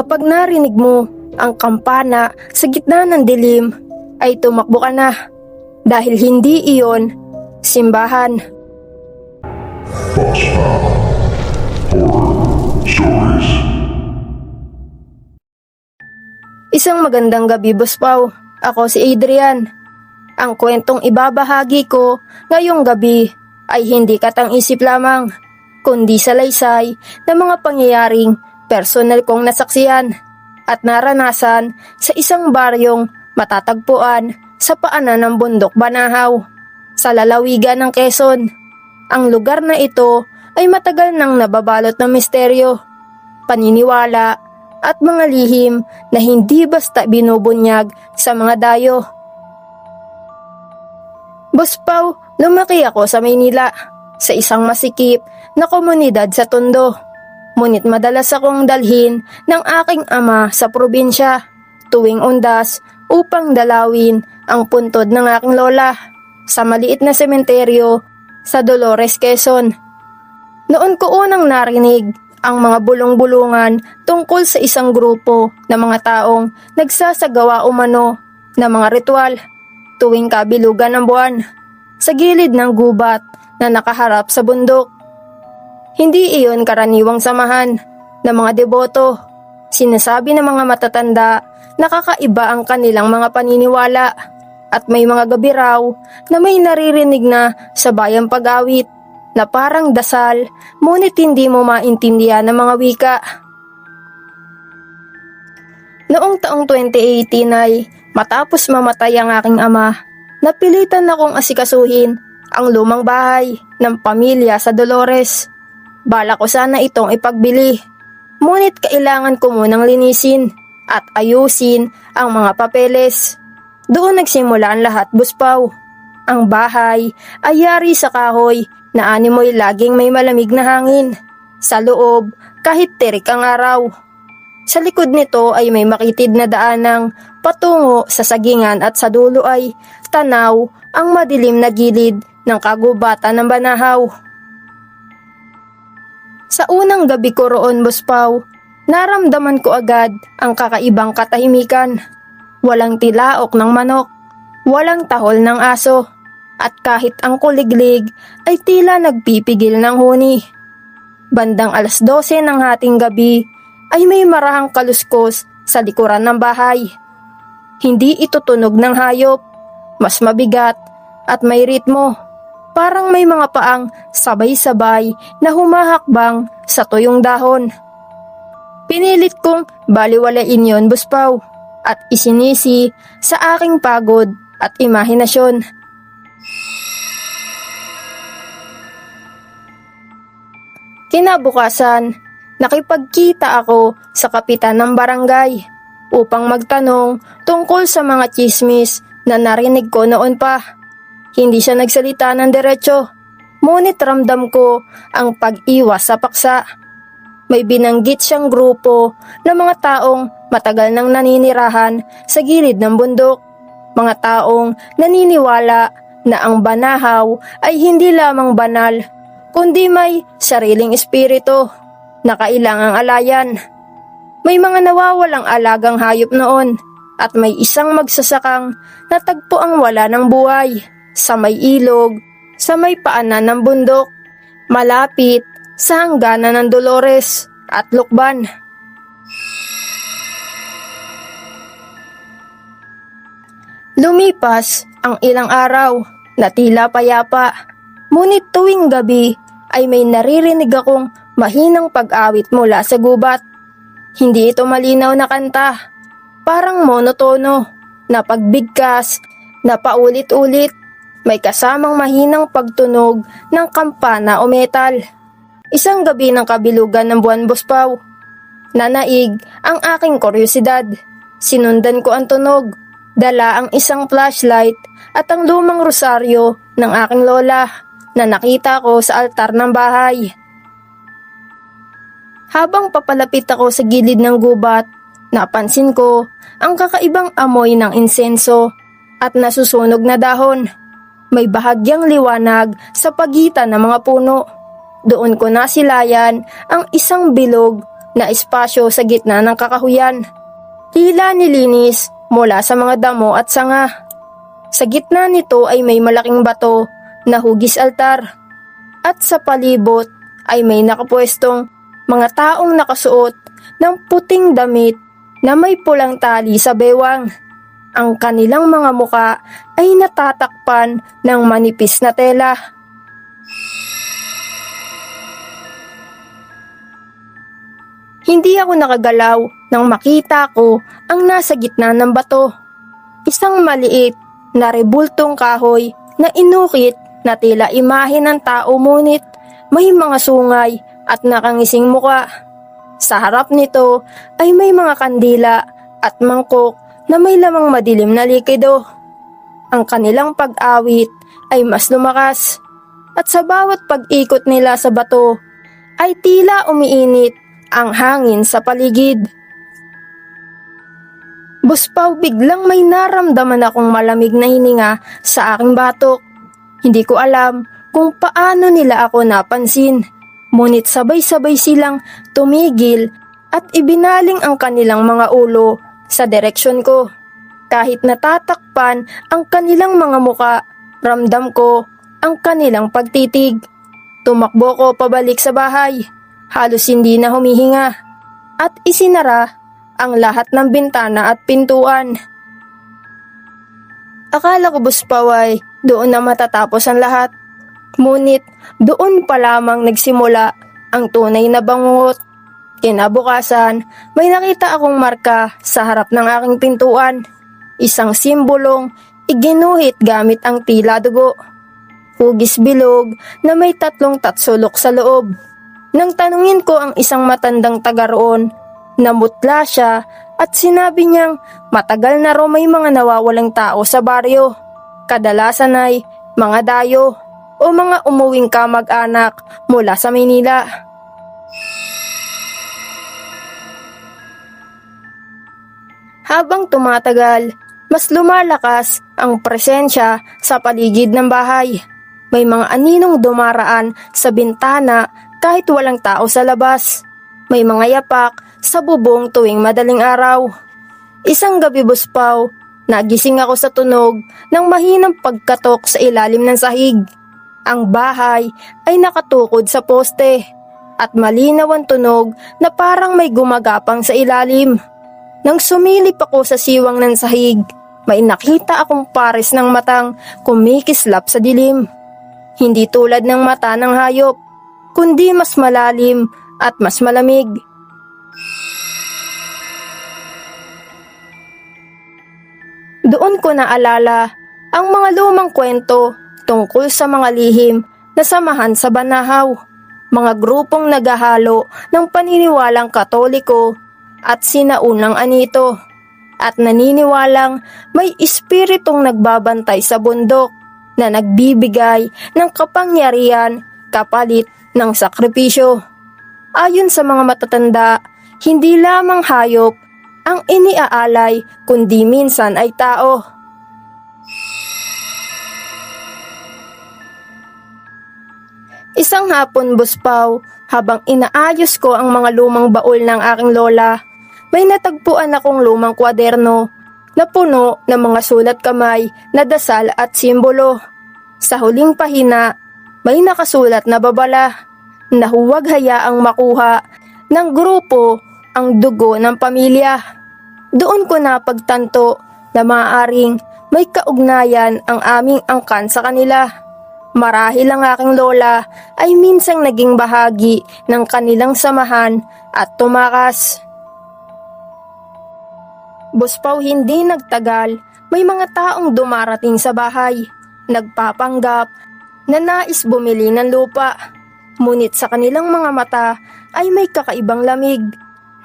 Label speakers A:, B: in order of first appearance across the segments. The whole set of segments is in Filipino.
A: Kapag narinig mo ang kampana sa gitna ng dilim, ay tumakbo ka na dahil hindi iyon simbahan. Isang magandang gabi, Boss Pao. Ako si Adrian. Ang kwentong ibabahagi ko ngayong gabi ay hindi katang-isip lamang, kundi salaysay ng mga pangyayaring personal kong nasaksihan at naranasan sa isang baryong matatagpuan sa paanan ng bundok Banahaw, sa lalawigan ng Quezon. Ang lugar na ito ay matagal nang nababalot ng misteryo, paniniwala at mga lihim na hindi basta binubunyag sa mga dayo. Boss Pao, lumaki ako sa Maynila, sa isang masikip na komunidad sa Tondo. Ngunit madalas akong dalhin ng aking ama sa probinsya tuwing undas upang dalawin ang puntod ng aking lola sa maliit na sementeryo sa Dolores, Quezon. Noon ko unang narinig ang mga bulong-bulungan tungkol sa isang grupo ng mga taong nagsasagawa umano ng mga ritual tuwing kabilugan ng buwan sa gilid ng gubat na nakaharap sa bundok. Hindi iyon karaniwang samahan ng mga deboto. Sinasabi ng mga matatanda na kakaiba ang kanilang mga paniniwala at may mga gabi raw na may naririnig na sa bayang pag-awit na parang dasal, ngunit hindi mo maintindihan ng mga wika. Noong taong 2018 ay matapos mamatay ang aking ama, napilitan akong asikasuhin ang lumang bahay ng pamilya sa Dolores. Bala ko sana itong ipagbili, ngunit kailangan ko munang linisin at ayusin ang mga papeles. Doon nagsimula ang lahat, Boss Pao. Ang bahay ay yari sa kahoy na animoy laging may malamig na hangin. Sa loob, kahit tirik ang araw. Sa likod nito ay may makitid na daanang patungo sa sagingan at sa dulo ay tanaw ang madilim na gilid ng kagubatan ng Banahaw. Sa unang gabi ko roon, Boss Pao, naramdaman ko agad ang kakaibang katahimikan. Walang tilaok ng manok, walang tahol ng aso, at kahit ang kuliglig ay tila nagpipigil ng huni. Bandang 12:00 ng hating gabi ay may marahang kaluskos sa likuran ng bahay. Hindi ito tunog ng hayop, mas mabigat at may ritmo. Parang may mga paang sabay-sabay na humahakbang sa tuyong dahon. Pinilit kong baliwalain yon, Boss Pao, at isinisi sa aking pagod at imahinasyon. Kinabukasan, nakipagkita ako sa kapitan ng barangay upang magtanong tungkol sa mga tsismis na narinig ko noon pa. Hindi siya nagsalita ng diretso, ngunit ramdam ko ang pag-iwas sa paksa. May binanggit siyang grupo ng mga taong matagal nang naninirahan sa gilid ng bundok. Mga taong naniniwala na ang Banahaw ay hindi lamang banal, kundi may sariling espiritu na kailangang alayan. May mga nawawalang alagang hayop noon at may isang magsasakang natagpo ang wala ng buhay sa may ilog, sa may paanan ng bundok, malapit sa hangganan ng Dolores at Lukban. Lumipas ang ilang araw na tila payapa, ngunit tuwing gabi ay may naririnig akong mahinang pag-awit mula sa gubat. Hindi ito malinaw na kanta, parang monotono, na pagbigkas, na paulit-ulit, may kasamang mahinang pagtunog ng kampana o metal. Isang gabi ng kabilugan ng buwan, Boss Pao, nanaig ang aking kuryosidad. Sinundan ko ang tunog, dala ang isang flashlight at ang lumang rosaryo ng aking lola na nakita ko sa altar ng bahay. Habang papalapit ako sa gilid ng gubat, napansin ko ang kakaibang amoy ng insenso at nasusunog na dahon. May bahagyang liwanag sa pagitan ng mga puno. Doon ko nasilayan ang isang bilog na espasyo sa gitna ng kakahuyan. Tila nilinis mula sa mga damo at sanga. Sa gitna nito ay may malaking bato na hugis altar. At sa palibot ay may nakapwestong mga taong nakasuot ng puting damit na may pulang tali sa bewang. Ang kanilang mga muka ay natatakpan ng manipis na tela. Hindi ako nakagalaw nang makita ko ang nasa gitna ng bato. Isang maliit na rebultong kahoy na inukit na tila imahe ng tao, ngunit may mga sungay at nakangising muka. Sa harap nito ay may mga kandila at mangkok na may lamang madilim na likido. Ang kanilang pag-awit ay mas lumakas at sa bawat pag-ikot nila sa bato ay tila umiinit ang hangin sa paligid. Buspaw, biglang may naramdaman akong malamig na hininga sa aking batok. Hindi ko alam kung paano nila ako napansin, ngunit sabay-sabay silang tumigil at ibinaling ang kanilang mga ulo sa direksyon ko. Kahit natatakpan ang kanilang mga muka, ramdam ko ang kanilang pagtitig. Tumakbo ko pabalik sa bahay, halos hindi na humihinga, at isinara ang lahat ng bintana at pintuan. Akala ko, Buspaw, ay doon na matatapos ang lahat. Ngunit doon pa lamang nagsimula ang tunay na bangungot. Kinabukasan, may nakita akong marka sa harap ng aking pintuan. Isang simbolong iginuhit gamit ang tila dugo. Hugis bilog na may 3 tatsulok sa loob. Nang tanungin ko ang isang matandang taga roon, namutla siya at sinabi niyang matagal na raw may mga nawawalang tao sa baryo. Kadalasan ay mga dayo o mga umuwing kamag-anak mula sa Maynila. Habang tumatagal, mas lumalakas ang presensya sa paligid ng bahay. May mga aninong dumaraan sa bintana kahit walang tao sa labas. May mga yapak sa bubong tuwing madaling araw. Isang gabi, Buspaw, nagising ako sa tunog ng mahinang pagkatok sa ilalim ng sahig. Ang bahay ay nakatukod sa poste at malinaw ang tunog na parang may gumagapang sa ilalim. Nang sumilip ako sa siwang ng sahig, may nakita akong pares ng matang kumikislap sa dilim. Hindi tulad ng mata ng hayop, kundi mas malalim at mas malamig. Doon ko naalala ang mga lumang kwento tungkol sa mga lihim na samahan sa Banahaw, mga grupong naghahalo ng paniniwalang Katoliko at sinaunang anito, at naniniwalang may espiritong nagbabantay sa bundok na nagbibigay ng kapangyarihan kapalit ng sakripisyo. Ayon sa mga matatanda, hindi lamang hayop ang iniaalay kundi minsan ay tao. Isang hapon, Buspaw, habang inaayos ko ang mga lumang baul ng aking lola, may natagpuan akong lumang kwaderno na puno ng mga sulat kamay na dasal at simbolo. Sa huling pahina, may nakasulat na babala na huwag hayaang makuha ng grupo ang dugo ng pamilya. Doon ko napagtanto na maaaring may kaugnayan ang aming angkan sa kanila. Marahil ang aking lola ay minsang naging bahagi ng kanilang samahan at tumakas. Buspaw, hindi nagtagal, may mga taong dumarating sa bahay. Nagpapanggap na nais bumili ng lupa. Ngunit sa kanilang mga mata ay may kakaibang lamig.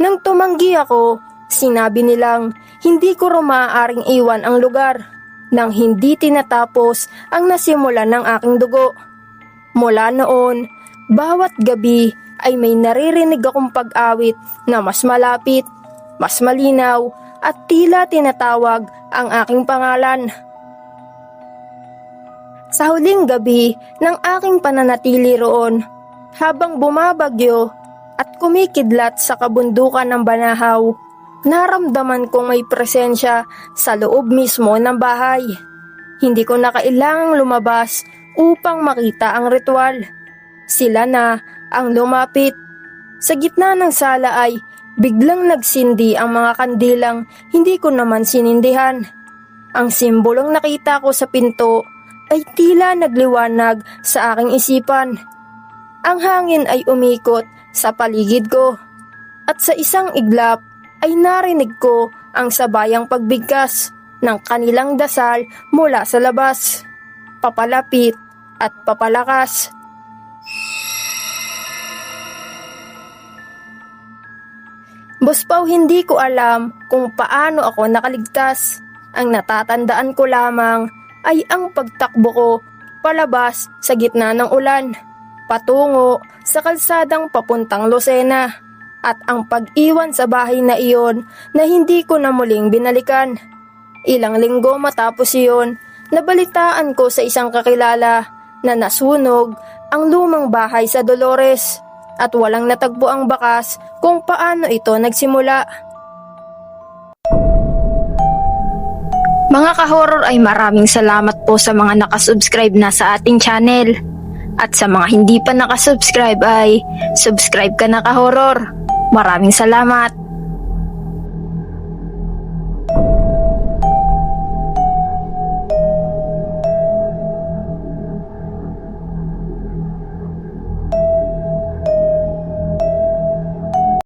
A: Nang tumanggi ako, sinabi nilang hindi ko raw maaaring iwan ang lugar nang hindi tinatapos ang nasimulan ng aking dugo. Mula noon, bawat gabi ay may naririnig akong pag-awit na mas malapit, mas malinaw, at tila tinatawag ang aking pangalan. Sa huling gabi ng aking pananatili roon, habang bumabagyo, at kumikidlat sa kabundukan ng Banahaw. Naramdaman kong may presensya sa loob mismo ng bahay. Hindi ko na kailangang lumabas upang makita ang ritual. Sila na ang lumapit. Sa gitna ng sala ay biglang nagsindi ang mga kandilang hindi ko naman sinindihan. Ang simbolong nakita ko sa pinto ay tila nagliwanag sa aking isipan. Ang hangin ay umikot sa paligid ko at sa isang iglap ay narinig ko ang sabayang pagbigkas ng kanilang dasal mula sa labas, papalapit at papalakas. Boss Pao, hindi ko alam kung paano ako nakaligtas. Ang natatandaan ko lamang ay ang pagtakbo ko palabas sa gitna ng ulan, patungo sa kalsadang papuntang Lucena, at ang pag-iwan sa bahay na iyon na hindi ko na muling binalikan. Ilang linggo matapos iyon, nabalitaan ko sa isang kakilala na nasunog ang lumang bahay sa Dolores at walang natagpo ang bakas kung paano ito nagsimula. Mga ka-horror, ay maraming salamat po sa mga nakasubscribe na sa ating channel. At sa mga hindi pa nakasubscribe ay subscribe ka na, ka-horror. Maraming salamat.